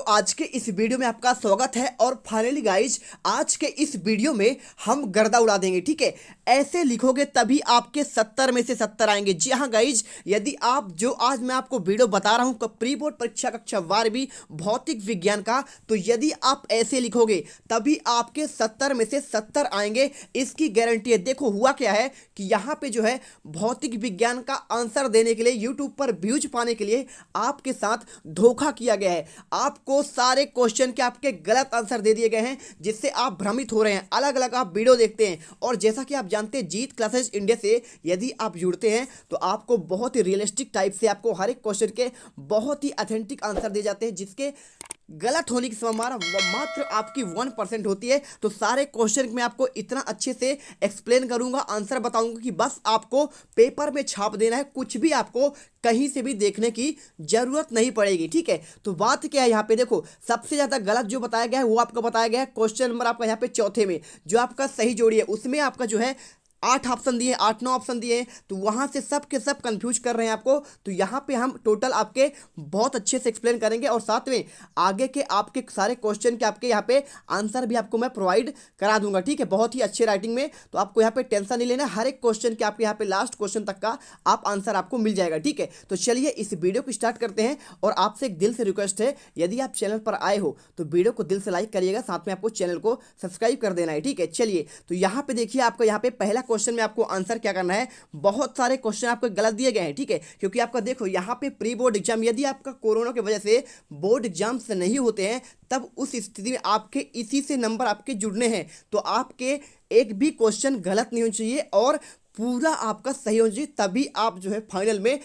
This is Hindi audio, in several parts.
आज के इस वीडियो में आपका स्वागत है और फाइनली गाइज आज के इस वीडियो में हम गर्दा उड़ा देंगे। ठीक है, ऐसे लिखोगे तभी आपके 70 में से 70 आएंगे। जी हाँ गाइज, यदि आप जो आज मैं आपको वीडियो बता रहा हूँ प्री बोर्ड परीक्षा कक्षा 12वीं भौतिक विज्ञान का, तो यदि आप ऐसे लिखोगे तभी आपके 70 में से 70 आएंगे, इसकी गारंटी है। देखो हुआ क्या है कि यहाँ पे जो है भौतिक विज्ञान का आंसर देने के लिए यूट्यूब पर व्यूज पाने के लिए आपके साथ धोखा किया गया है। आपको सारे क्वेश्चन के आपके गलत आंसर दे दिए गए हैं, जिससे आप भ्रमित हो रहे हैं। अलग अलग आप वीडियो देखते हैं और जैसा कि आप जानते हैं जीत क्लासेस इंडिया से यदि आप जुड़ते हैं तो आपको बहुत ही रियलिस्टिक टाइप से आपको हर एक क्वेश्चन के बहुत ही ऑथेंटिक आंसर दिए जाते हैं, जिसके गलत होने की संभावना मात्र आपकी 1% होती है। तो सारे क्वेश्चन में आपको इतना अच्छे से एक्सप्लेन करूंगा, आंसर बताऊंगा कि बस आपको पेपर में छाप देना है, कुछ भी आपको कहीं से भी देखने की जरूरत नहीं पड़ेगी। ठीक है, तो बात क्या है यहाँ पे देखो, सबसे ज़्यादा गलत जो बताया गया है वो आपको बताया गया है क्वेश्चन नंबर आपका यहाँ पे चौथे में, जो आपका सही जोड़ी है उसमें आपका जो है 8 ऑप्शन दिए, 8-9 ऑप्शन दिए हैं, तो वहां से सब के सब कंफ्यूज कर रहे हैं आपको। तो यहाँ पे हम टोटल आपके बहुत अच्छे से एक्सप्लेन करेंगे और साथ में आगे के आपके सारे क्वेश्चन के आपके यहाँ पे आंसर भी आपको मैं प्रोवाइड करा दूंगा। ठीक है, बहुत ही अच्छे राइटिंग में, तो आपको यहाँ पे टेंशन नहीं लेना, हर एक क्वेश्चन के आपके यहाँ पे लास्ट क्वेश्चन तक का आप आंसर आपको मिल जाएगा। ठीक है, तो चलिए इस वीडियो को स्टार्ट करते हैं और आपसे एक दिल से रिक्वेस्ट है, यदि आप चैनल पर आए हो तो वीडियो को दिल से लाइक करिएगा, साथ में आपको चैनल को सब्सक्राइब कर देना है। ठीक है, चलिए तो यहाँ पे देखिए आपको यहाँ पे पहला क्वेश्चन में आपको आंसर क्या करना है। बहुत सारे क्वेश्चन आपको गलत दिए गए हैं। ठीक है, क्योंकि आपका देखो यहाँ पे प्री बोर्ड एग्जाम, यदि आपका कोरोना की वजह से बोर्ड एग्जाम से नहीं होते हैं तब उस स्थिति में आपके इसी से नंबर आपके जुड़ने हैं, तो आपके एक भी क्वेश्चन गलत नहीं होना चाहिए और पूरा आपका सही होना चाहिए, तभी आप जो है फाइनल में।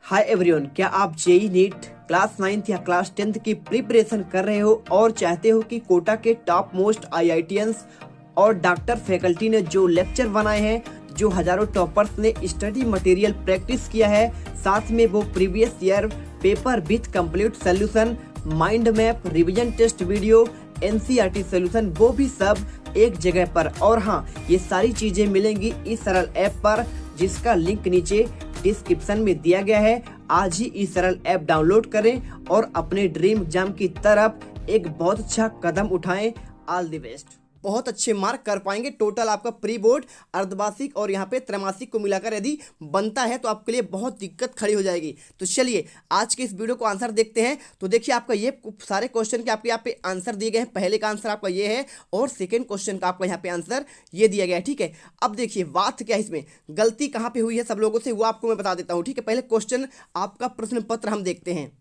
हाय एवरीवन, क्या आप जेई नीट क्लास 9th या क्लास 10th की प्रिपरेशन कर रहे हो और चाहते हो कि कोटा के टॉप मोस्ट IITians और डॉक्टर फैकल्टी ने जो लेक्चर बनाए हैं, जो हजारों टॉपर्स ने स्टडी मटेरियल प्रैक्टिस किया है, साथ में वो previous year paper with complete solution, mind map, revision test video, NCERT solution, वो भी सब एक जगह पर। और हाँ, ये सारी चीजें मिलेंगी इस सरल ऐप पर, जिसका लिंक नीचे डिस्क्रिप्शन में दिया गया है। आज ही इस सरल ऐप डाउनलोड करें और अपने ड्रीम एग्जाम की तरफ एक बहुत अच्छा कदम उठाएं। All the best. बहुत अच्छे मार्क कर पाएंगे। टोटल आपका प्री बोर्ड, अर्धवार्षिक और यहाँ पे त्रैमासिक को मिलाकर यदि बनता है तो आपके लिए बहुत दिक्कत खड़ी हो जाएगी। तो चलिए आज के इस वीडियो को आंसर देखते हैं। तो देखिए आपका ये सारे क्वेश्चन के आपके यहाँ पे आंसर दिए गए हैं। पहले का आंसर आपका ये है और सेकेंड क्वेश्चन का आपका यहाँ पे आंसर ये दिया गया है। ठीक है, अब देखिए बात क्या है, इसमें गलती कहाँ पे हुई है सब लोगों से वो आपको मैं बता देता हूँ। ठीक है, पहले क्वेश्चन आपका प्रश्न पत्र हम देखते हैं।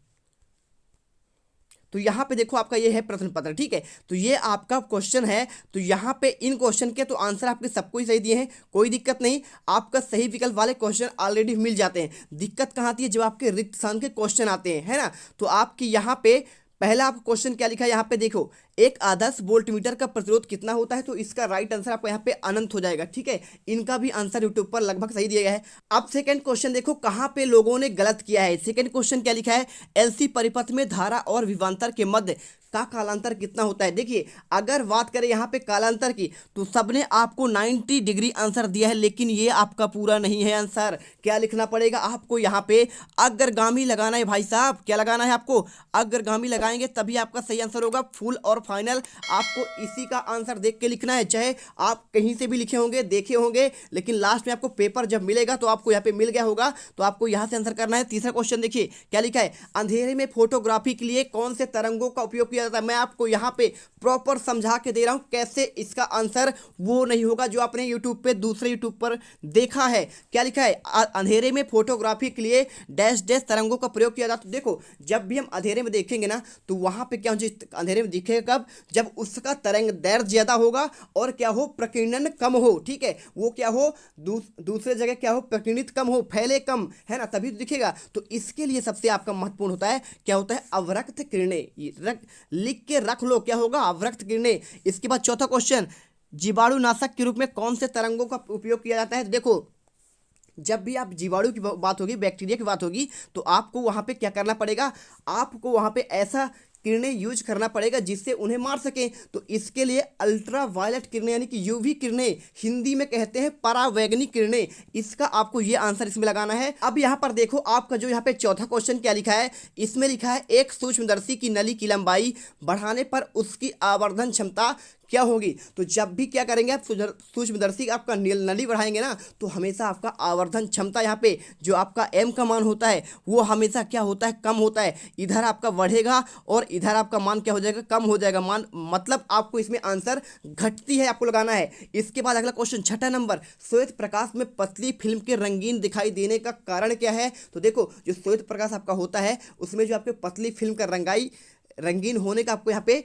तो यहाँ पे देखो आपका ये है प्रश्न पत्र। ठीक है, तो ये आपका क्वेश्चन है। तो यहाँ पे इन क्वेश्चन के तो आंसर आपके सबको ही सही दिए हैं, कोई दिक्कत नहीं। आपका सही विकल्प वाले क्वेश्चन ऑलरेडी मिल जाते हैं। दिक्कत कहाँ आती है, जब आपके रिक्त स्थान के क्वेश्चन आते हैं, है ना। तो आपकी यहाँ पे पहला आपका क्वेश्चन क्या लिखा है, यहाँ पे देखो, एक आदर्श वोल्टमीटर का प्रतिरोध कितना होता है, तो इसका राइट आंसर आपको यहाँ पे अनंत हो जाएगा। ठीक है, इनका भी आंसर यूट्यूब पर लगभग सही दिया गया है। अब सेकंड क्वेश्चन देखो कहाँ पे लोगों ने गलत किया है। सेकंड क्वेश्चन क्या लिखा है, LC परिपथ में धारा और विभवांतर के मध्य का कालांतर कितना होता है। देखिए अगर बात करें यहाँ पे कालांतर की, तो सबने आपको 90 डिग्री आंसर दिया है, लेकिन ये आपका पूरा नहीं है आंसर। क्या लिखना पड़ेगा आपको यहाँ पे, अग्रगामी लगाना है भाई साहब। क्या लगाना है आपको, अग्रगामी लगाएंगे तभी आपका सही आंसर होगा। फुल और फाइनल आपको इसी का आंसर देख के लिखना है, चाहे आप कहीं से भी लिखे होंगे, देखे होंगे, लेकिन लास्ट में आपको पेपर जब मिलेगा तो आपको यहाँ पे मिल गया होगा, तो आपको यहाँ से आंसर करना है। तीसरा क्वेश्चन देखिए क्या लिखा है, अंधेरे में फोटोग्राफी के लिए कौन से तरंगों का उपयोग किया जाता है। मैं आपको यहाँ पे प्रॉपर समझा के दे रहा हूँ कैसे इसका आंसर वो नहीं होगा जो आपने यूट्यूब पे दूसरे यूट्यूब पर देखा है। क्या लिखा है, अंधेरे में फोटोग्राफी के लिए डैश डैश तरंगों का प्रयोग किया जाता है। देखो जब भी हम अंधेरे में देखेंगे ना, तो वहां पे क्या हो, अंधेरे में दिखेगा कब, जब उसका तरंग दैर्घ्य ज्यादा होगा और क्या हो, प्रकीर्णन कम हो। ठीक है, वो क्या हो, दूसरे जगह क्या हो, प्रकीर्णित कम हो, फैले कम, है ना, तभी तो दिखेगा। तो इसके लिए सबसे आपका महत्वपूर्ण होता है, क्या होता है, अवरक्त किरणें। लिख के रख लो, क्या होगा, अवरक्त किरणें। इसके बाद चौथा क्वेश्चन, जीवाणुनाशक के रूप में कौन से तरंगों का उपयोग किया जाता है। देखो जब भी आप जीवाणु की बात होगी, बैक्टीरिया की बात होगी, तो आपको वहां पे क्या करना पड़ेगा, आपको वहां पे ऐसा किरणें यूज करना पड़ेगा जिससे उन्हें मार सकें। तो इसके लिए अल्ट्रा वायलेट किरणें यानी कि यूवी किरणें, हिंदी में कहते हैं परावैंगनिक किरणें, इसका आपको ये आंसर इसमें लगाना है। अब यहाँ पर देखो आपका जो यहाँ पे चौथा क्वेश्चन क्या लिखा है, इसमें लिखा है एक सूक्ष्मदर्शी की नली की लंबाई बढ़ाने पर उसकी आवर्धन क्षमता क्या होगी। तो जब भी क्या करेंगे आप सूक्ष्मदर्शी आपका नली बढ़ाएंगे ना, तो हमेशा आपका आवर्धन क्षमता यहाँ पे जो आपका एम का मान होता है वो हमेशा क्या होता है, कम होता है। इधर आपका बढ़ेगा और इधर आपका मान क्या हो जाएगा, कम हो जाएगा मान, मतलब आपको इसमें आंसर घटती है आपको लगाना है। इसके बाद अगला क्वेश्चन छठा नंबर, श्वेत प्रकाश में पतली फिल्म के रंगीन दिखाई देने का कारण क्या है। तो देखो जो श्वेत प्रकाश आपका होता है उसमें जो आपके पतली फिल्म का रंगीन होने का आपको यहाँ पे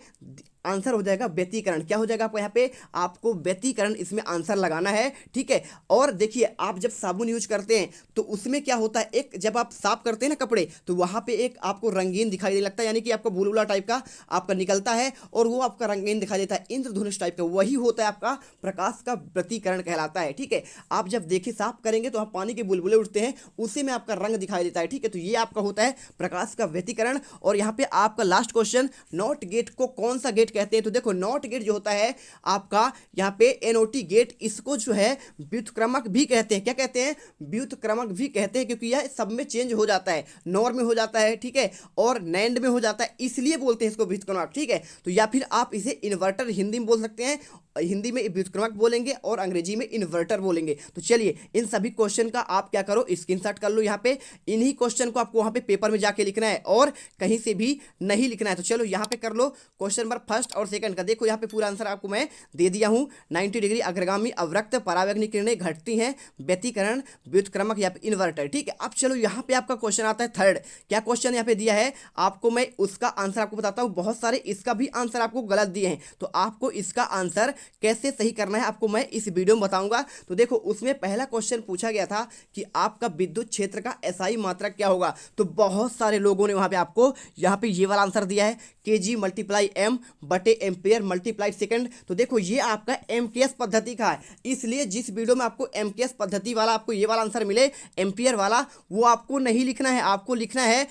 आंसर हो जाएगा व्यतिकरण। क्या हो जाएगा आपको यहाँ पे, आपको व्यतिकरण इसमें आंसर लगाना है, ठीक है। और देखिए आप जब साबुन यूज करते हैं तो उसमें क्या होता है, एक जब आप साफ करते हैं ना कपड़े तो वहाँ पे एक आपको रंगीन दिखाई देने लगता है, यानी कि आपका बुलबुला टाइप का आपका निकलता है और वो आपका रंगीन दिखाई देता है, इंद्रधनुष टाइप का, वही होता है आपका प्रकाश का व्यतिकरण कहलाता है, ठीक है। आप जब देखिए साफ करेंगे तो आप पानी के बुलबुले उठते हैं, उसी में आपका रंग दिखाई देता है, ठीक है। तो ये आपका होता है प्रकाश का व्यतिकरण। और यहाँ पे आपका लास्ट क्वेश्चन, नॉट गेट को कौन सा गेट कहते हैं। तो देखो नॉट गेट जो होता है आपका यहाँ पे एनओटी गेट, इसको जो है व्युत्क्रमक भी कहते हैं। क्या कहते हैं, व्युत्क्रमक भी कहते हैं, क्योंकि यह सब में चेंज हो जाता है, नॉर में हो जाता है, ठीक है, और नैंड में हो जाता है, इसलिए बोलते हैं इसको व्युत्क्रमक, ठीक है। तो या फिर आप इसे इन्वर्टर हिंदी में बोल सकते हैं, हिंदी में व्युत्क्रमक बोलेंगे और अंग्रेजी में इन्वर्टर बोलेंगे। तो चलिए इन सभी क्वेश्चन का आप क्या करो, स्क्रीनशॉट कर लो। यहाँ पे इन्हीं क्वेश्चन को आपको वहाँ पे पेपर में जाके लिखना है और कहीं से भी नहीं लिखना है। तो चलो यहाँ पे कर लो क्वेश्चन नंबर फर्स्ट और सेकंड का। देखो यहाँ पे पूरा आंसर आपको मैं दे दिया हूँ। 90 डिग्री अग्रगामी अवरक्त परावैंगनिक किरणें घटती हैं, व्यतिकरण, व्युत्क्रमक या इन्वर्टर, ठीक है। अब चलो यहाँ पे आपका क्वेश्चन आता है थर्ड। क्या क्वेश्चन यहाँ पे दिया है आपको, मैं उसका आंसर आपको बताता हूँ। बहुत सारे इसका भी आंसर आपको गलत दिए हैं, तो आपको इसका आंसर कैसे सही करना है आपको मैं इस वीडियो में बताऊंगा। तो देखो उसमें पहला क्वेश्चन पूछा गया था कि आपका विद्युत क्षेत्र का एसआई मात्रक क्या होगा। तो बहुत सारे लोगों ने वहां पे आपको यहाँ पे ये वाला आंसर दिया है, केजी मल्टीप्लाई एम बटे एम्पेयर मल्टीप्लाई सेकंड। तो देखो ये आपका एमकेएस पद्धति का है, इसलिए जिस वीडियो में आपको एमकेएस पद्धति वाला आपको ये वाला आंसर मिले एम्पियर वाला, वो आपको नहीं लिखना है, आपको लिखना है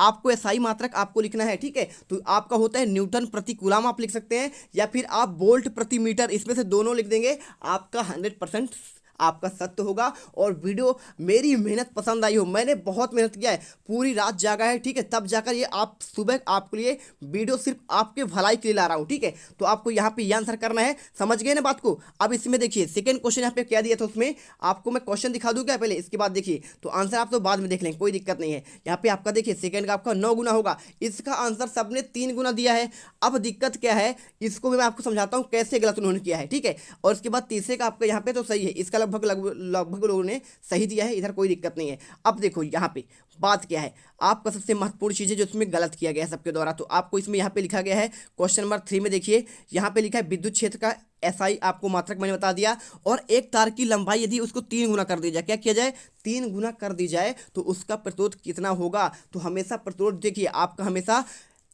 आपको एसआई मात्रक आपको लिखना है, ठीक है। तो आपका होता है न्यूटन प्रति कूलम आप लिख सकते हैं, या फिर आप वोल्ट प्रति मीटर, इसमें से दोनों लिख देंगे, आपका 100% आपका सत्य होगा। और वीडियो मेरी मेहनत पसंद आई हो, मैंने बहुत मेहनत किया है, पूरी रात जागा है, ठीक है, तब जाकर ये आप सुबह आपके लिए वीडियो सिर्फ आपके भलाई के लिए ला रहा हूँ, ठीक है। तो आपको यहाँ पे ये आंसर करना है, समझ गए ना बात को। अब इसमें देखिए सेकंड क्वेश्चन यहाँ पे क्या दिया था, उसमें आपको मैं क्वेश्चन दिखा दूँ क्या पहले, इसके बाद देखिए, तो आंसर आप तो बाद में देख लेंगे, कोई दिक्कत नहीं है। यहाँ पे आपका देखिए सेकंड का आपका 9 गुना होगा, इसका आंसर सबने 3 गुना दिया है। अब दिक्कत क्या है, इसको भी मैं आपको समझाता हूँ कैसे गलत उन्होंने किया है, ठीक है। और इसके बाद तीसरे का आपका यहाँ पे तो सही है, इसका लगभग लोगों ने सही दिया है, इधर कोई दिक्कत नहीं है। अब देखो यहाँ पे बात क्या है, आपका सबसे महत्वपूर्ण चीज़ है जो इसमें गलत किया गया है सबके द्वारा। तो आपको इसमें यहाँ पे लिखा गया है क्वेश्चन नंबर 3 में, देखिए यहाँ पे लिखा है विद्युत क्षेत्र का एसआई आपको मात्रक मैंने बता दिया, और एक तार की लंबाई यदि उसको 3 गुना कर दी जाए, क्या किया जाए, 3 गुना कर दी जाए, तो उसका प्रतिरोध कितना होगा। तो हमेशा प्रतिरोध देखिए आपका हमेशा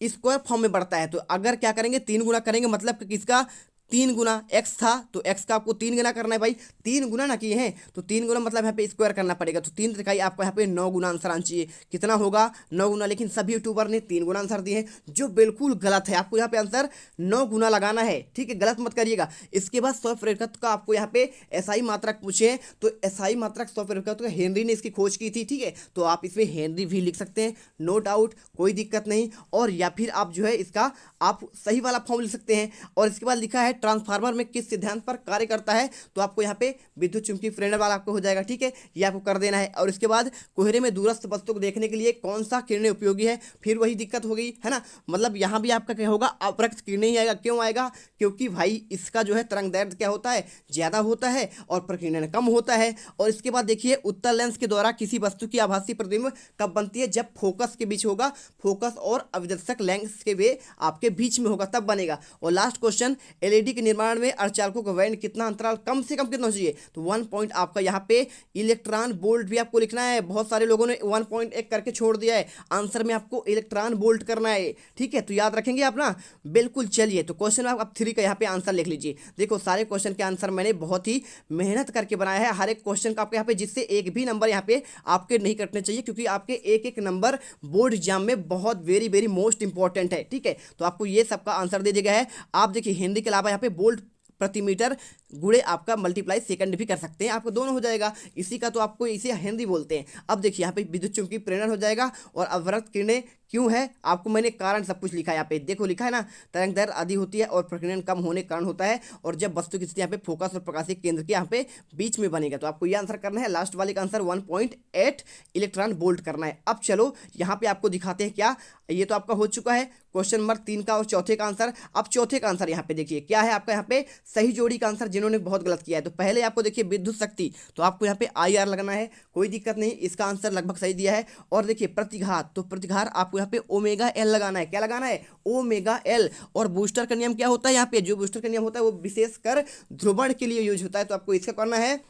स्क्वायर फॉर्म में बढ़ता है। तो अगर क्या करेंगे 3 गुना करेंगे, मतलब कि किसका 3 गुना एक्स था, तो एक्स का आपको 3 गुना करना है भाई, 3 गुना ना किए हैं तो 3 गुना मतलब यहाँ पे स्क्वायर करना पड़ेगा। तो 3 त्रिकाई आपको यहाँ पे 9 गुना आंसर आना चाहिए, कितना होगा 9 गुना। लेकिन सभी यूट्यूबर ने 3 गुना आंसर दिए हैं, जो बिल्कुल गलत है। आपको यहाँ पे आंसर 9 गुना लगाना है, ठीक है, गलत मत करिएगा। इसके बाद सौरव्रेखत का आपको यहाँ पे एसआई मात्रक पूछे, तो एसआई मात्रक सौरव्रेखत का हेनरी ने इसकी खोज की थी, ठीक है। तो आप इसमें हेनरी भी लिख सकते हैं, नो डाउट, कोई दिक्कत नहीं। और या फिर आप जो है इसका आप सही वाला फॉर्म लिख सकते हैं। और इसके बाद लिखा है ट्रांसफार्मर में किस सिद्धांत पर कार्य करता है, तो आपको यहाँ पे विद्युत चुंबकीय प्रेरण वाला आपको हो जाएगा, ठीक है, ये आपको कर देना है। और इसके बाद कोहरे में दूरस्थ वस्तु को देखने के लिए कौन सा किरणें उपयोगी है, फिर वही दिक्कत हो गई है ना, मतलब यहाँ भी आपका क्या होगा, अपरक्त किरणें ही आएगा। क्यों आएगा, क्योंकि भाई इसका जो है तरंग दैर्ध्य क्या होता है, ज़्यादा होता है और प्रकीर्णन कम होता है। और इसके बाद देखिए उत्तल लेंस के द्वारा किसी वस्तु की आभासी प्रतिबिंब कब बनती है, जब फोकस के बीच होगा, फोकस और अविदर्शक लेंस के वे आपके बीच में होगा तब बनेगा। और लास्ट क्वेश्चन, एलईडी सीढ़ी के निर्माण में अर्धचालकों का वैन कितना अंतराल कम से कम कितना होना चाहिए, तो 1 पॉइंट आपका यहाँ पे इलेक्ट्रॉन वोल्ट भी आपको लिखना है। बहुत सारे लोगों ने 1.1 करके छोड़ दिया है, आंसर में आपको इलेक्ट्रॉन वोल्ट करना है, ठीक है, तो याद रखेंगे आप ना, बिल्कुल। चलिए तो क्वेश्चन आप 3 का यहाँ पे आंसर लिख लीजिए। देखो सारे क्वेश्चन के आंसर मैंने बहुत ही मेहनत करके बनाया है, हर एक क्वेश्चन का आपके यहाँ पे, जिससे एक भी नंबर यहाँ पे आपके नहीं कटने चाहिए, क्योंकि आपके एक एक नंबर बोर्ड एग्जाम में बहुत वेरी वेरी मोस्ट इंपॉर्टेंट है, ठीक है। तो आपको ये सबका आंसर दे दिया गया है। आप देखिए हिंदी के अलावा यहाँ पे बोल्ट प्रति मीटर गुणे आपका मल्टीप्लाई सेकंड भी कर सकते हैं, आपको दोनों हो जाएगा। इसी का तो आपको इसे हिंदी बोलते हैं। अब देखिए यहाँ पे विद्युत चुंबकीय प्रेरण हो जाएगा, और अवरक्त किरणें क्यों है, आपको मैंने कारण सब कुछ लिखा है यहाँ पे, देखो लिखा है ना, तरंग दैर्घ्य अधिक होती है और प्रकीर्णन कम होने के कारण होता है, और जब वस्तु की स्थिति यहाँ पे फोकस और प्रकाशीय केंद्र के यहाँ पे बीच में बनेगा। तो आपको ये आंसर करना है, लास्ट वाले का आंसर 1.8 इलेक्ट्रॉन वोल्ट करना है। अब चलो यहाँ पे आपको दिखाते हैं क्या, ये तो आपका हो चुका है क्वेश्चन नंबर 3 का और चौथे का आंसर। अब चौथे का आंसर यहाँ पे देखिए क्या है आपका, यहाँ पे सही जोड़ी का आंसर जिन्होंने बहुत गलत किया है। तो पहले आपको देखिए विद्युत शक्ति, तो आपको यहाँ पे IR लगना है, कोई दिक्कत नहीं, इसका आंसर लगभग सही दिया है। और देखिए प्रतिघात, तो प्रतिघात आपको यहाँ पे ओमेगा L लगाना है, क्या लगाना है, ओमेगा L। और बूस्टर का नियम क्या होता है, यहाँ पे जो बूस्टर का नियम होता है वो विशेषकर ध्रुवण के लिए यूज होता है, तो आपको इसका करना है।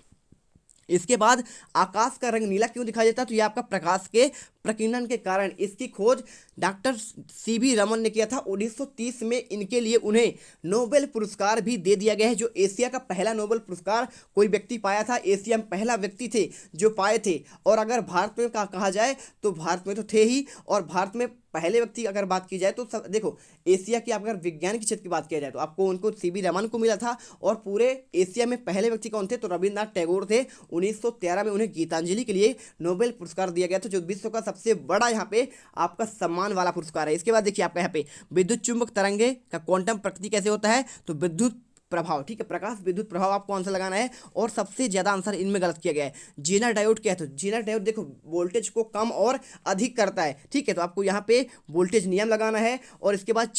इसके बाद आकाश का रंग नीला क्यों दिखाई देता है, तो ये आपका प्रकाश के प्रकीर्णन के कारण। इसकी खोज डॉक्टर CB रमन ने किया था 1930 में। इनके लिए उन्हें नोबेल पुरस्कार भी दे दिया गया है, जो एशिया का पहला नोबेल पुरस्कार कोई व्यक्ति पाया था, एशिया में पहला व्यक्ति थे जो पाए थे। और अगर भारत में कहा जाए तो भारत में तो थे ही, और भारत में पहले व्यक्ति अगर बात की जाए तो देखो एशिया की अगर विज्ञान के क्षेत्र की बात किया जाए तो आपको उनको CB रमन को मिला था, और पूरे एशिया में पहले व्यक्ति कौन थे, तो रविन्द्रनाथ टैगोर थे। 1913 में उन्हें गीतांजलि के लिए नोबेल पुरस्कार दिया गया था, जो विश्व का सबसे बड़ा यहाँ पे आपका सम्मान वाला पुरस्कार है। इसके बाद देखिए आपका यहाँ पे विद्युत चुंबक तरंगे का क्वांटम प्रकृति कैसे होता है, तो विद्युत प्रभाव, ठीक है, प्रकाश विद्युत प्रभाव आपको आंसर लगाना है। और सबसे ज्यादा आंसर इनमें गलत किया गया है। जेनर डायोड क्या है, तो जेनर डायोड देखो वोल्टेज को कम और अधिक करता है, ठीक है, तो आपको यहाँ पे वोल्टेज नियम लगाना है। और इसके बाद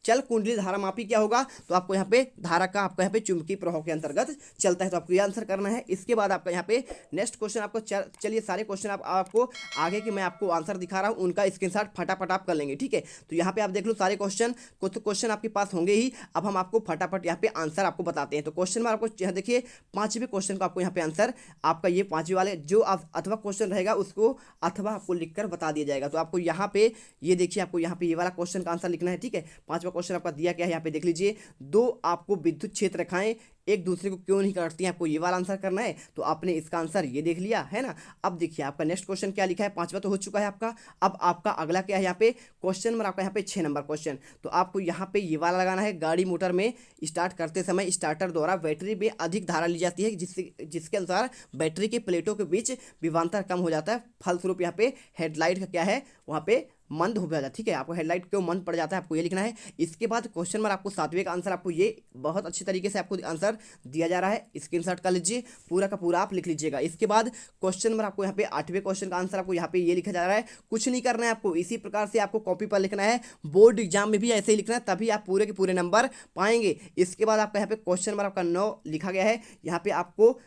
चल कुंडली धारा मापी क्या होगा, तो आपको यहाँ पे धारा का आपका यहाँ पे चुंबकीय प्रभाव के अंतर्गत चलता है, तो आपको ये आंसर करना है। इसके बाद आपका यहाँ पे नेक्स्ट क्वेश्चन आपको चलिए सारे क्वेश्चन आपको आगे के मैं आपको आंसर दिखा रहा हूँ, उनका स्क्रीनशॉट फटाफट आप कर लेंगे, ठीक है। तो यहाँ पे आप देख लो सारे क्वेश्चन, कुछ क्वेश्चन आपके पास होंगे ही। अब हम आपको फटाफट यहाँ पे आंसर आपको बताते हैं। तो क्वेश्चन में आपको देखिए 5वें क्वेश्चन का आपको यहाँ पे आंसर, आपका ये 5वें वाले जो अथवा क्वेश्चन रहेगा उसको अथवा आपको लिखकर बता दिया जाएगा। तो आपको यहाँ पे ये देखिए, आपको यहाँ पे ये वाला क्वेश्चन का आंसर लिखना है, ठीक है। 5वां क्वेश्चन आपका दिया गया है, यहाँ पे देख लीजिए, 2 आपको विद्युत क्षेत्र रेखाएं एक दूसरे को क्यों नहीं काटती हैं, आपको ये वाला आंसर करना है। तो आपने इसका आंसर ये देख लिया है ना। अब देखिए आपका नेक्स्ट क्वेश्चन क्या लिखा है, 5वां तो हो चुका है आपका। अब आपका अगला क्या है, यहाँ पे क्वेश्चन नंबर आपका यहाँ पे 6 नंबर क्वेश्चन। तो आपको यहाँ पे ये वाला लगाना है, गाड़ी मोटर में स्टार्ट करते समय स्टार्टर द्वारा बैटरी में अधिक धारा ली जाती है, जिसके अनुसार बैटरी के प्लेटों के बीच विभवांतर कम हो जाता है। फलस्वरूप यहाँ पे हेडलाइट का क्या है, वहाँ पे मंद हो जाता है, ठीक है। आपको हेडलाइट क्यों मंद पड़ जाता है, आपको ये लिखना है। इसके बाद क्वेश्चन नंबर आपको 7वें का आंसर, आपको ये बहुत अच्छी तरीके से आपको आंसर दिया जा रहा है, स्क्रीनशॉट कर लीजिए, पूरा का पूरा आप लिख लीजिएगा। इसके बाद क्वेश्चन नंबर आपको यहाँ पे 8वें क्वेश्चन का आंसर आपको यहाँ पे ये लिखा जा रहा है। कुछ नहीं करना है आपको, इसी प्रकार से आपको कॉपी पर लिखना है, बोर्ड एग्जाम में भी ऐसे ही लिखना है, तभी आप पूरे के पूरे नंबर पाएंगे। इसके बाद आपका यहाँ पे क्वेश्चन नंबर आपका 9 लिखा गया है। यहाँ पे आपको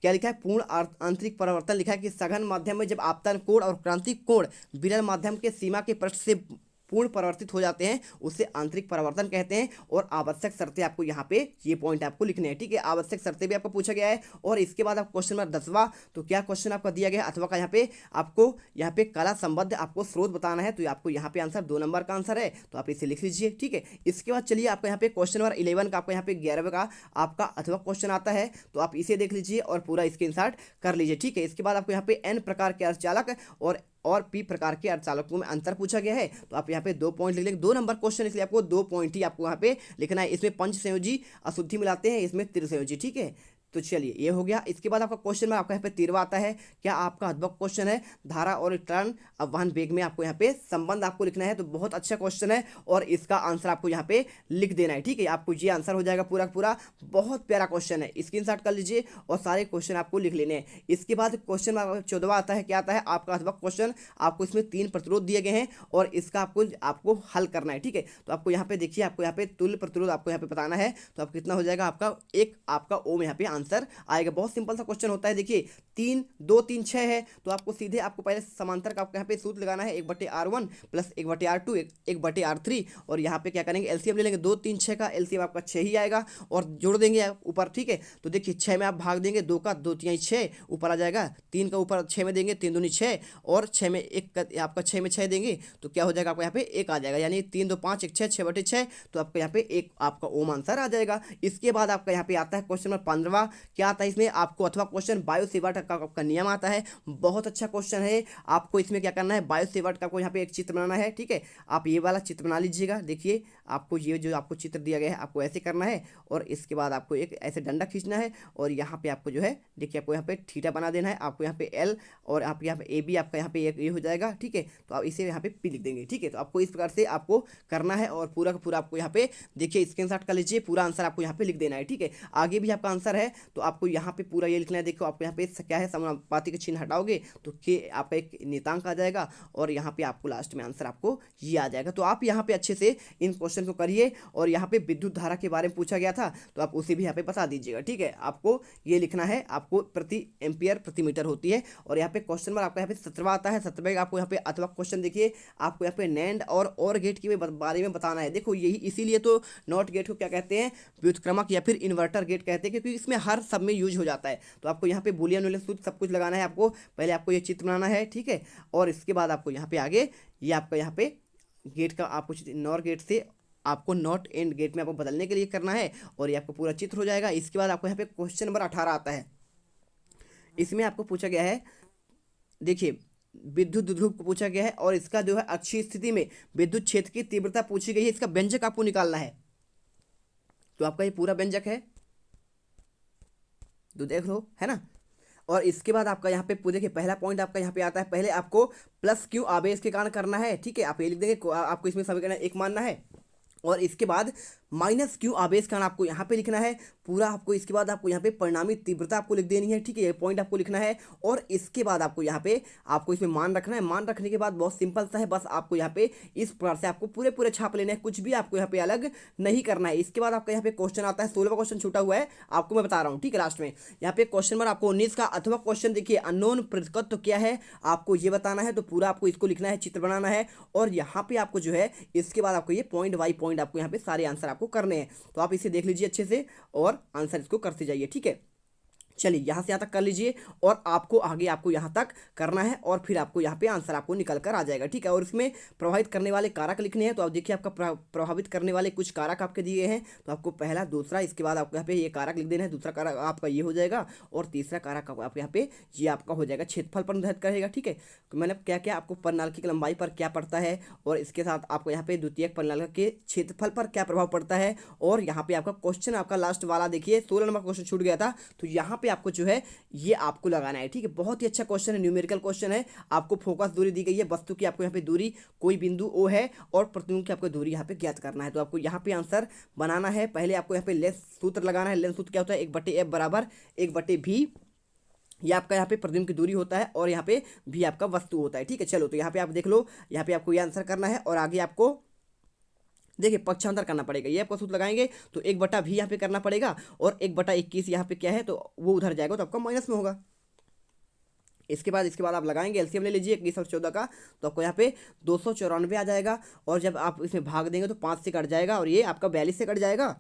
क्या लिखा है, पूर्ण आंतरिक परिवर्तन लिखा है कि सघन माध्यम में जब आपतन कोण और क्रांतिक कोण विरल माध्यम के सीमा के पृष्ठ से पूर्ण परिवर्तित हो जाते हैं, उसे आंतरिक परिवर्तन कहते हैं। और आवश्यक शर्तें आपको यहाँ पे ये पॉइंट आपको लिखने हैं, ठीक है। आवश्यक शर्तें भी आपको पूछा गया है। और इसके बाद आप क्वेश्चन नंबर 10वां, तो क्या क्वेश्चन आपका दिया गया है अथवा का, यहाँ पे आपको यहाँ पे कला संबद्ध आपको स्रोत बताना है। तो आपको यहाँ पे आंसर 2 नंबर का आंसर है, तो आप इसे लिख लीजिए, ठीक है। इसके बाद चलिए आपको यहाँ पे क्वेश्चन नंबर 11 का, आपको यहाँ पे 11वें का आपका अथवा क्वेश्चन आता है, तो आप इसे देख लीजिए और पूरा स्क्रीनशॉट कर लीजिए, ठीक है। इसके बाद आपको यहाँ पे N प्रकार के अर्धचालक और P प्रकार के अर्धचालकों में अंतर पूछा गया है। तो आप यहाँ पे 2 पॉइंट लिख लेंगे, 2 नंबर क्वेश्चन, इसलिए आपको 2 पॉइंट ही आपको यहाँ पे लिखना है। इसमें पंच संयोजी अशुद्धि मिलाते हैं, इसमें त्रिसंयोजी, ठीक है। तो चलिए ये हो गया। इसके बाद आपका क्वेश्चन में आपका यहाँ पे 13वां आता है, क्या आपका अध्यापक क्वेश्चन है, धारा और इलेक्ट्रॉन अवहन वेग में आपको यहाँ पे संबंध आपको लिखना है। तो बहुत अच्छा क्वेश्चन है और इसका आंसर आपको यहाँ पे लिख देना है, ठीक है। आपको ये आंसर हो जाएगा पूरा पूरा, बहुत प्यारा क्वेश्चन है, स्क्रीनशॉट कर लीजिए और सारे क्वेश्चन आपको लिख लेने हैं। इसके बाद क्वेश्चन में 14वां आता है, क्या आता है आपका अध्यापक क्वेश्चन। आपको इसमें 3 प्रतिरोध दिए गए हैं और इसका आपको हल करना है, ठीक है। तो आपको यहाँ पे देखिए, आपको यहाँ पे तुल्य प्रतिरोध आपको यहाँ पे बताना है। तो आपको कितना हो जाएगा, आपका एक आपका ओम यहाँ पे आंसर आएगा। बहुत सिंपल सा क्वेश्चन होता है। देखिए 3 2 3 6 है, तो आपको सीधे आपको पहले समांतर का आपको यहाँ पे सूत्र लगाना है 1/R1 प्लस 1/R2 1/R3, और यहाँ पे क्या करेंगे एलसीएम ले लेंगे। 2 3 6 का एलसीएम आपका 6 ही आएगा और जोड़ देंगे ऊपर, ठीक है। तो देखिए 6 में आप भाग देंगे, 2 का 2 3 6 ऊपर आ जाएगा, 3 का ऊपर 6 में देंगे 3 दूनी 6, और 6 में 1 आपका 6 में 6 देंगे तो क्या हो जाएगा आपको यहाँ पे 1 आ जाएगा, यानी 3 2 5 1 6 6/6, तो आपको यहाँ पे 1 आपका ओम आंसर आ जाएगा। इसके बाद आपका यहाँ पे आता है क्वेश्चन नंबर 15। क्या आता है इसमें आपको, अथवा क्वेश्चन बायो सेवर्ट का आपका नियम आता है। बहुत अच्छा क्वेश्चन है। आपको इसमें क्या करना है, बायो सेवर्ट का आपको यहाँ पे एक चित्र बनाना है, ठीक है। आप ये वाला चित्र बना लीजिएगा। देखिए आपको ये जो आपको चित्र दिया गया है आपको ऐसे करना है, और इसके बाद आपको एक ऐसे डंडा खींचना है, और यहाँ पे आपको जो है देखिए आपको यहाँ पे थीटा बना देना है, आपको यहाँ पे एल, और आप यहाँ पे ए बी आपका यहाँ पे ये हो जाएगा, ठीक है। तो आप इसे यहाँ पे पी लिख देंगे, ठीक है। तो आपको इस प्रकार से आपको करना है, और पूरा का पूरा आपको यहाँ पे देखिए स्क्रीनशॉट कर लीजिए, पूरा आंसर आपको यहाँ पे लिख देना है, ठीक है। आगे भी आपका आंसर है तो आपको यहाँ पे पूरा ये लिखना है। देखो आपको यहाँ पे क्या है, समानुपाती के चिन्ह हटाओगे तो के आपका एक नियतांक आ जाएगा, और यहाँ पे आपको लास्ट में आंसर आपको ये आ जाएगा। तो आप यहाँ पे अच्छे से इन क्वेश्चन को करिए। और यहाँ पे विद्युत धारा के बारे में पूछा गया था तो आप उसे भी यहाँ पे बता दीजिएगा, ठीक है। आपको ये लिखना है, आपको प्रति एम्पियर प्रति मीटर होती है। और यहाँ पे क्वेश्चन नंबर आपका यहाँ पे 17वां आता है। 17वें आपको यहाँ पे अथवा क्वेश्चन देखिए, आपको यहाँ पे नैंड और गेट के बारे में बताना है। देखो यही इसीलिए तो नॉट गेट को क्या कहते हैं, व्युत्क्रमक या फिर इन्वर्टर गेट कहते हैं, क्योंकि इसमें हर सब में यूज हो जाता है। तो आपको यहाँ पे बूलियन वूलियन सूत्र सब कुछ लगाना है। आपको पहले आपको ये चित्र बनाना है, ठीक है। और इसके बाद आपको यहाँ पे आगे ये आपका यहाँ पे गेट का आपको नॉर गेट से आपको नॉट एंड गेट में आपको बदलने के लिए करना है, और ये आपको पूरा चित्र हो जाएगा। इसके बाद आपको यहाँ पे क्वेश्चन नंबर 18 आता है। इसमें आपको पूछा गया है, देखिए विद्युत द्विध्रुव को पूछा गया है, और इसका जो है अक्षीय स्थिति में विद्युत क्षेत्र की तीव्रता पूछी गई है। इसका व्यंजक आपको निकालना है। तो आपका ये पूरा व्यंजक है, तो देख लो, है ना। और इसके बाद आपका यहाँ पे देखिए पहला पॉइंट आपका यहाँ पे आता है। पहले आपको प्लस क्यू आवेश के कारण करना है, ठीक है। आप ये लिख देंगे, आपको इसमें समीकरण 1 मानना है। और इसके बाद माइनस क्यू आवेश कारण आपको यहाँ पे लिखना है पूरा। आपको इसके बाद आपको यहाँ पे परिणामी तीव्रता आपको लिख देनी है, ठीक है। ये पॉइंट आपको लिखना है। और इसके बाद आपको यहाँ पे आपको इसमें मान रखना है। मान रखने के बाद बहुत सिंपल सा है, बस आपको यहाँ पे इस प्रकार से आपको पूरे छाप लेने हैं, कुछ भी आपको यहाँ पे अलग नहीं करना है। इसके बाद आपका यहाँ पे क्वेश्चन आता है, 16वां क्वेश्चन छूटा हुआ है, आपको मैं बता रहा हूँ, ठीक है। लास्ट में यहाँ पे क्वेश्चन नंबर आपको 19 का अथवा क्वेश्चन देखिए, अननोन पृथकत्व क्या है आपको ये बताना है। तो पूरा आपको इसको लिखना है, चित्र बनाना है, और यहाँ पे आपको जो है इसके बाद आपको ये पॉइंट बाई पॉइंट आपको यहाँ पे सारे आंसर आपको करने हैं। तो आप इसे देख लीजिए अच्छे से और आंसर इसको करते जाइए, ठीक है। चलिए यहाँ से यहाँ तक कर लीजिए, और आपको आगे आपको यहाँ तक करना है, और फिर आपको यहाँ पे आंसर आपको निकल कर आ जाएगा, ठीक है। और इसमें प्रभावित करने वाले कारक लिखने हैं। तो आप देखिए आपका प्रभावित करने वाले कुछ कारक आपके दिए हैं। तो आपको पहला, दूसरा, इसके बाद आपको यहाँ पे ये कारक लिख देना है। दूसरा कारक आपका ये हो जाएगा, और तीसरा कारक आप यहाँ पे ये आपका हो जाएगा क्षेत्रफल पर निर्धारित करेगा, ठीक है। मतलब क्या क्या आपको प्रणाली की लंबाई पर क्या पड़ता है, और इसके साथ आपको यहाँ पे द्वितीयक प्रणाली के क्षेत्रफल पर क्या प्रभाव पड़ता है। और यहाँ पे आपका क्वेश्चन आपका लास्ट वाला देखिए 16 नंबर क्वेश्चन छूट गया था, तो यहाँ पे आपको जो है ये आपको लगाना है, ठीक है। बहुत ही अच्छा क्वेश्चन है, न्यूमेरिकल क्वेश्चन है। आपको फोकस दूरी दी गई है, वस्तु की आपको यहाँ पे दूरी कोई बिंदु ओ है, और प्रतिबिंब की आपको दूरी यहाँ पे ज्ञात करना है। तो आपको यहाँ पे आंसर बनाना है। पहले आपको यहाँ पे लेंस सूत्र लगाना है। लेंस सूत्र क्या होता है, 1/f बराबर 1/v। ये आपका यहाँ पे प्रतिबिंब की दूरी होता है, और यहाँ पे भी आपका वस्तु होता है, ठीक है। चलो तो यहाँ पे आप देख लो, यहाँ पे आपको ये आंसर करना है, और आगे आपको देखिए पक्षांतर करना पड़ेगा। ये आपको सूत्र लगाएंगे तो 1/v यहाँ पे करना पड़ेगा, और 1/21 यहाँ पे क्या है तो वो उधर जाएगा, तो आपका माइनस में होगा। इसके बाद आप लगाएंगे, एलसीएम ले लीजिए 21 और 14 का, तो आपको यहाँ पे 294 आ जाएगा। और जब आप इसमें भाग देंगे तो 5 से कट जाएगा, और ये आपका 42 से कट जाएगा,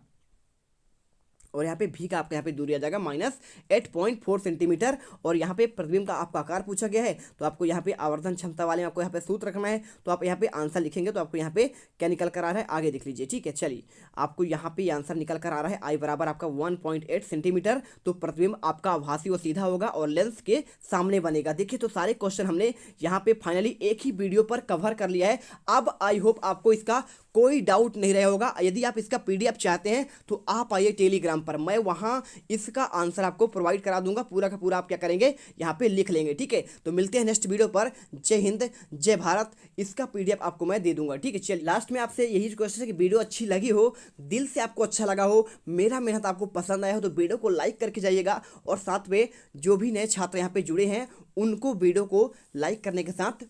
और यहाँ पे भी का आपका यहाँ पे दूरी आ जाएगा -8.4 सेंटीमीटर। और यहाँ पे प्रतिबिंब का आपका आकार पूछा गया है, तो आपको यहाँ पे आवर्धन क्षमता वाले में आपको यहाँ पे सूत्र रखना है। तो आप यहाँ पे आंसर लिखेंगे, तो आपको यहाँ पे क्या निकल कर आ रहा है आगे देख लीजिए, ठीक है। चलिए आपको यहाँ पे आंसर निकल कर आ रहा है I बराबर आपका 1.8 सेंटीमीटर। तो प्रतिबिंब आपका आभासी और सीधा होगा, और लेंस के सामने बनेगा। देखिए तो सारे क्वेश्चन हमने यहाँ पे फाइनली एक ही वीडियो पर कवर कर लिया है। अब आई होप आपको इसका कोई डाउट नहीं रहा होगा। यदि आप इसका PDF चाहते हैं तो आप आइए टेलीग्राम पर, मैं वहां इसका आंसर आपको प्रोवाइड करा दूंगा। पूरा का पूरा आप क्या करेंगे यहाँ पे लिख लेंगे, ठीक है। तो मिलते हैं नेक्स्ट वीडियो पर। जय हिंद, जय भारत। इसका PDF आपको मैं दे दूंगा, ठीक है। चलिए लास्ट में आपसे यही रिक्वेस्ट है कि वीडियो अच्छी लगी हो, दिल से आपको अच्छा लगा हो, मेरा मेहनत आपको पसंद आया हो, तो वीडियो को लाइक करके जाइएगा। और साथ में जो भी नए छात्र यहाँ पे जुड़े हैं उनको वीडियो को लाइक करने के साथ,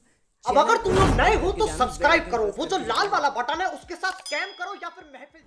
अब अगर तुम लोग नए हो तो सब्सक्राइब करो, वो जो लाल वाला बटन है उसके साथ स्कैम करो या फिर महफिल